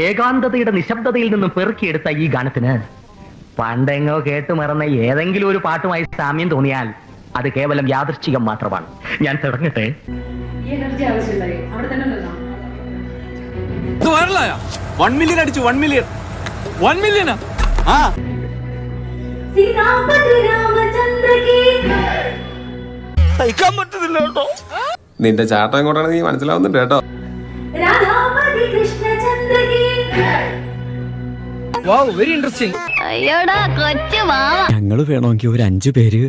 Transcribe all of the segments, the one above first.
ഏകാന്തതയുടെ നിശബ്ദതയിൽ നിന്നും പെറുക്കിയെടുത്ത ഈ ഗാനത്തിന് പണ്ടെങ്ങോ കേട്ടുമറന്ന ഏതെങ്കിലും ഒരു പാട്ടുമായി സാമ്യം തോന്നിയാൽ അത് കേവലം യാദൃശ്ചികം മാത്രമാണ്. ഞാൻ തുടങ്ങട്ടെ. അടിച്ചു 1 മില്യൺ സഹിക്കാൻ പറ്റുന്നില്ല കേട്ടോ. നിന്റെ ചാട്ടം എങ്ങോട്ടാണ് നീ മനസ്സിലാവുന്നുണ്ട് കേട്ടോ. Very interesting. ഞങ്ങള് വേണമെങ്കിൽ ഒരു 5 പേര്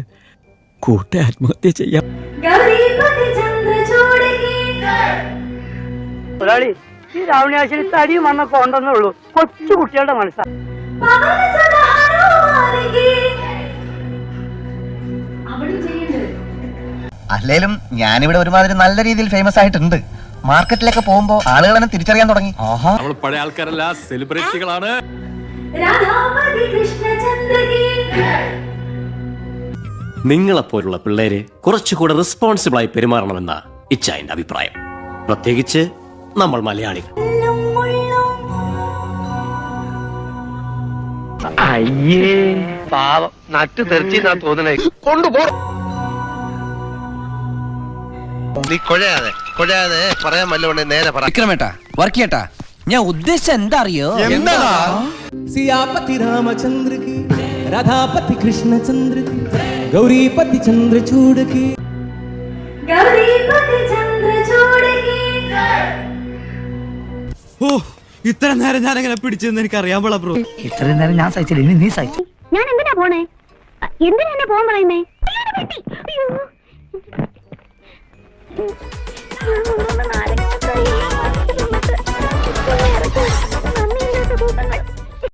കൂട്ട ആത്മഹത്യ ചെയ്യാം. ഒരാളി ഈ രാവണാശ്വരി തടിയും വന്നപ്പോ ഉണ്ടെന്നേ ഉള്ളൂ. കൊച്ചു കുട്ടികളുടെ മനസ്സാണ്. അല്ലേലും ഞാനിവിടെ ഒരുമാതിരി നല്ല രീതിയിൽ ഫേമസ് ആയിട്ടുണ്ട്. മാർക്കറ്റിലൊക്കെ പോകുമ്പോ ആളുകൾ എന്നെ തിരിച്ചറിയാൻ തുടങ്ങി. നമ്മൾ പഴയ ആൾക്കാരല്ല, സെലിബ്രിറ്റികളാണ്. നിങ്ങളെപ്പോലുള്ള പിള്ളേര് കുറച്ചുകൂടെ റെസ്പോൺസിബിൾ ആയി പെരുമാറണമെന്ന ഇച്ഛാന്റെ അഭിപ്രായം. പ്രത്യേകിച്ച് നമ്മൾ മലയാളികൾ. അയ്യേ പാവം നട്ടു തെറിച്ചാ തോന്നണേ. കൊണ്ടുപോ. നീ കൊഴയാതെ പറയാൻ വല്ലോണ്ടേ നേരെ പറ. വിക്രമേട്ടാ, വർക്കിയേട്ടാ, ഞാൻ ഉദ്ദേശിച്ച എന്താ അറിയോ? സിയാപതി രാമചന്ദ്ര की राधापति कृष्णचंद्र की गौरीपति चंद्रचूड़ की ഇത്ര നേരം ഞാൻ എങ്ങനെ പിടിച്ചെന്ന് എനിക്ക് അറിയാൻ പാടില്ല ബ്രോ. ഇത്രയും നേരം ഞാൻ സഹിച്ചില്ല, ഇനി നീ സഹിച്ചു. ഞാൻ എന്തിനാ പോണേ? എന്തിനാ എന്നെ പോകാൻ പറയുന്നേ? അയ്യോ